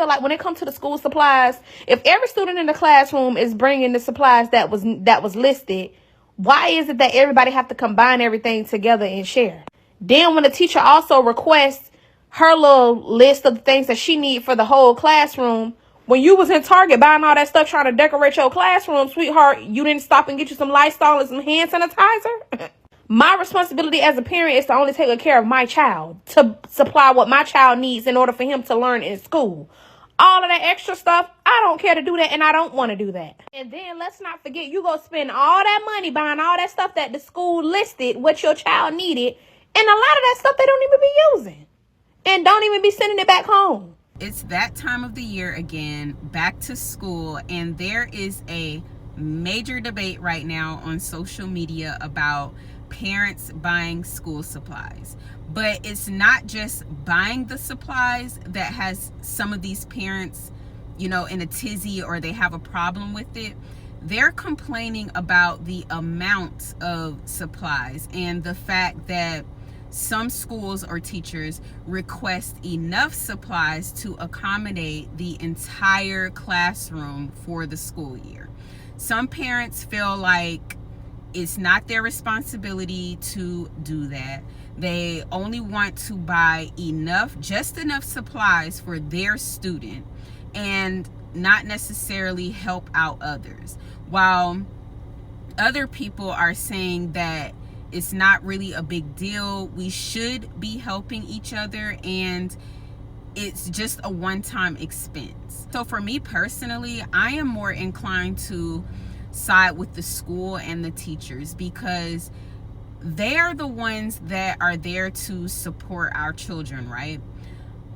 feel like when it comes to the school supplies, if every student in the classroom is bringing the supplies that was listed, why is it that everybody have to combine everything together and share? Then when the teacher also requests her little list of the things that she need for the whole classroom, when you was in Target buying all that stuff trying to decorate your classroom, sweetheart, you didn't stop and get you some Lysol and some hand sanitizer? My responsibility as a parent is to only take care of my child, to supply what my child needs in order for him to learn in school. All of that extra stuff, I don't care to do that, and I don't want to do that. And then let's not forget, you go spend all that money buying all that stuff that the school listed what your child needed, and a lot of that stuff they don't even be using and don't even be sending it back home. It's that time of the year again, back to school, and there is a major debate right now on social media about parents buying school supplies. But it's not just buying the supplies that has some of these parents, in a tizzy, or they have a problem with it. They're complaining about the amount of supplies and the fact that some schools or teachers request enough supplies to accommodate the entire classroom for the school year. Some parents feel like it's not their responsibility to do that. They only want to buy just enough supplies for their student and not necessarily help out others. While other people are saying that it's not really a big deal. We should be helping each other, and it's just a one-time expense. So for me personally, I am more inclined to side with the school and the teachers, because they are the ones that are there to support our children, right?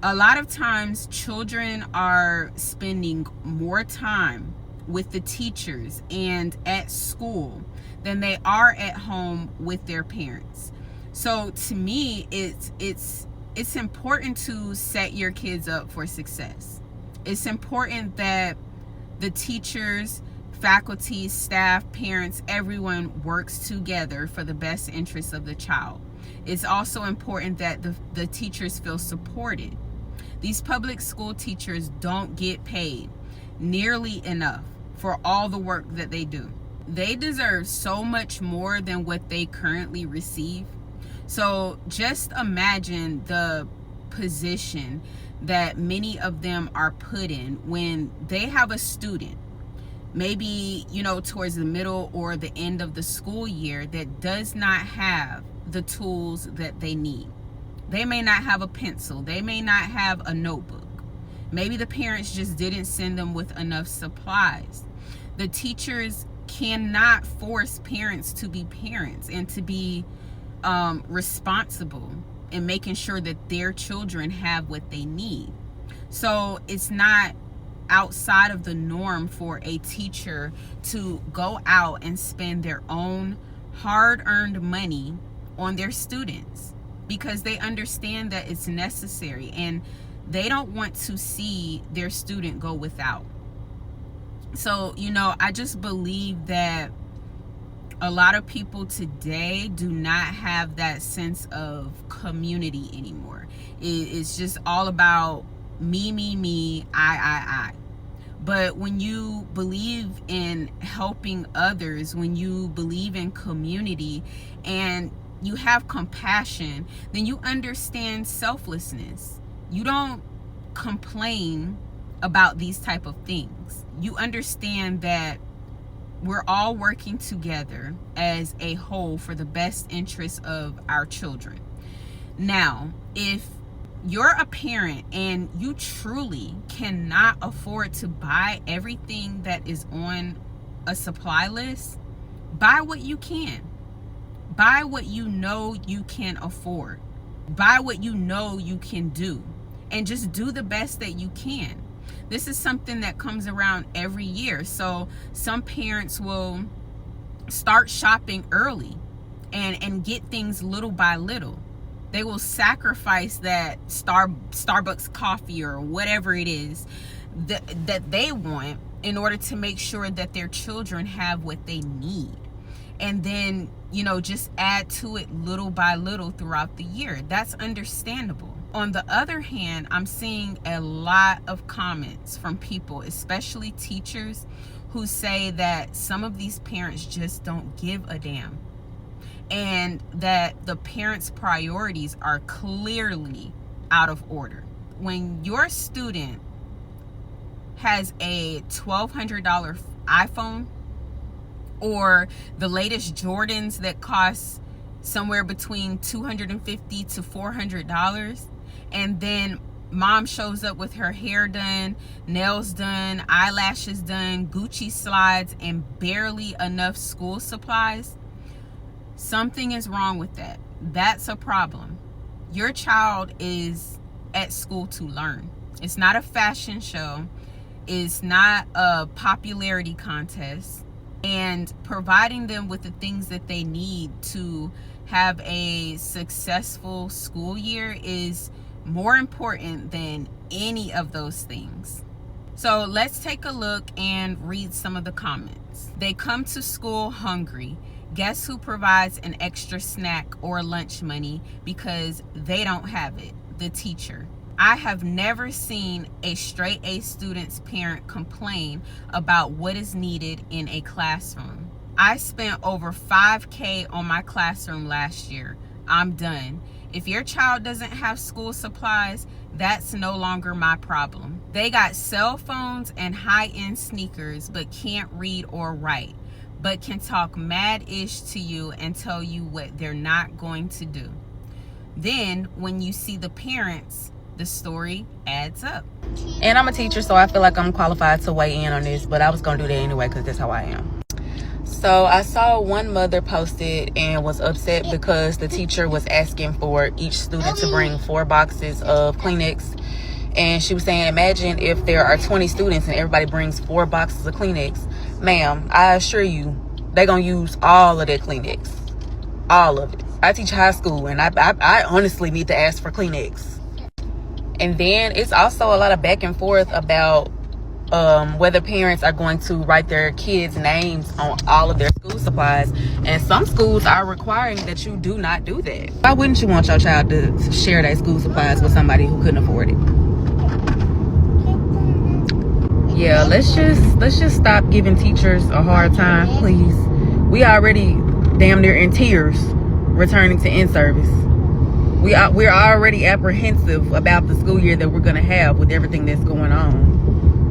A lot of times children are spending more time with the teachers and at school than they are at home with their parents. So to me, it's important to set your kids up for success. It's important that the teachers, faculty, staff, parents, everyone works together for the best interests of the child. It's also important that the teachers feel supported. These public school teachers don't get paid nearly enough for all the work that they do. They deserve so much more than what they currently receive. So just imagine the position that many of them are put in when they have a student, maybe, towards the middle or the end of the school year, that does not have the tools that they need. They may not have a pencil. They may not have a notebook. Maybe the parents just didn't send them with enough supplies. The teachers cannot force parents to be parents and to be responsible in making sure that their children have what they need. So it's not outside of the norm for a teacher to go out and spend their own hard-earned money on their students, because they understand that it's necessary and they don't want to see their student go without. So, I just believe that a lot of people today do not have that sense of community anymore. It's just all about me, I. But when you believe in helping others, when you believe in community and you have compassion, then you understand selflessness. You don't complain about these type of things. You understand that we're all working together as a whole for the best interest of our children. Now, if you're a parent and you truly cannot afford to buy everything that is on a supply list, buy what you can. Buy what you know you can afford. Buy what you know you can do. And just do the best that you can. This is something that comes around every year. So some parents will start shopping early and get things little by little. They will sacrifice that Starbucks coffee or whatever it is that they want in order to make sure that their children have what they need. And then, just add to it little by little throughout the year. That's understandable. On the other hand, I'm seeing a lot of comments from people, especially teachers, who say that some of these parents just don't give a damn, and that the parents' priorities are clearly out of order. When your student has a $1,200 iPhone or the latest Jordans that cost somewhere between $250 to $400, and then mom shows up with her hair done, nails done, eyelashes done, Gucci slides, and barely enough school supplies, something is wrong with that. That's a problem. Your child is at school to learn. It's not a fashion show. It's not a popularity contest. And providing them with the things that they need to have a successful school year is more important than any of those things. So let's take a look and read some of the comments. They come to school hungry. Guess who provides an extra snack or lunch money because they don't have it? The teacher. I have never seen a straight A student's parent complain about what is needed in a classroom. I spent over $5,000 on my classroom last year. I'm done. If your child doesn't have school supplies, that's no longer my problem. They got cell phones and high-end sneakers, but can't read or write, but can talk mad-ish to you and tell you what they're not going to do. Then, when you see the parents, the story adds up. And I'm a teacher, so I feel like I'm qualified to weigh in on this, but I was going to do that anyway because that's how I am. So I saw one mother posted and was upset because the teacher was asking for each student to bring 4 boxes of Kleenex. And she was saying, imagine if there are 20 students and everybody brings 4 boxes of Kleenex. Ma'am, I assure you, they're going to use all of that Kleenex. All of it. I teach high school, and I honestly need to ask for Kleenex. And then it's also a lot of back and forth about whether parents are going to write their kids' names on all of their school supplies. And some schools are requiring that you do not do that. Why wouldn't you want your child to share their school supplies with somebody who couldn't afford it? Yeah, let's just stop giving teachers a hard time, please. We already damn near in tears returning to in-service. We're already apprehensive about the school year that we're going to have with everything that's going on.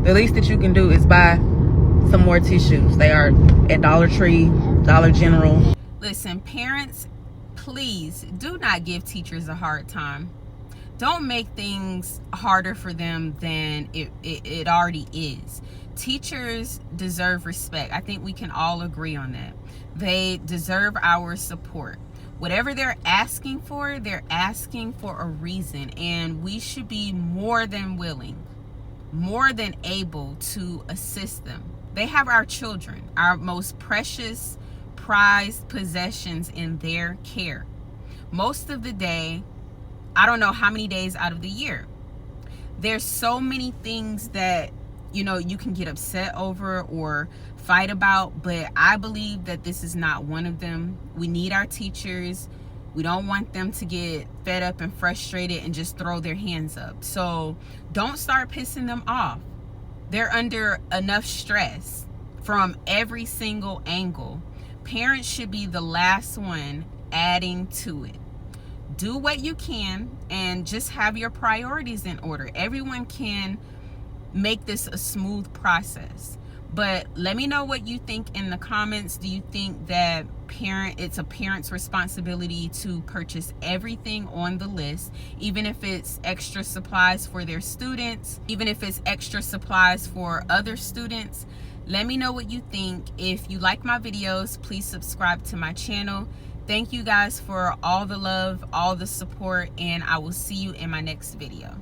The least that you can do is buy some more tissues. They are at Dollar Tree, Dollar General. Listen, parents, please do not give teachers a hard time. Don't make things harder for them than it already is. Teachers deserve respect. I think we can all agree on that. They deserve our support. Whatever they're asking for a reason, and we should be more than willing, more than able to assist them. They have our children, our most precious, prized possessions in their care. Most of the day, I don't know how many days out of the year. There's so many things that, you can get upset over or fight about, but I believe that this is not one of them. We need our teachers. We don't want them to get fed up and frustrated and just throw their hands up. So don't start pissing them off. They're under enough stress from every single angle. Parents should be the last one adding to it. Do what you can and just have your priorities in order. Everyone can make this a smooth process. But let me know what you think in the comments. Do you think that it's a parent's responsibility to purchase everything on the list, even if it's extra supplies for their students, even if it's extra supplies for other students? Let me know what you think. If you like my videos, please subscribe to my channel. Thank you guys for all the love, all the support, and I will see you in my next video.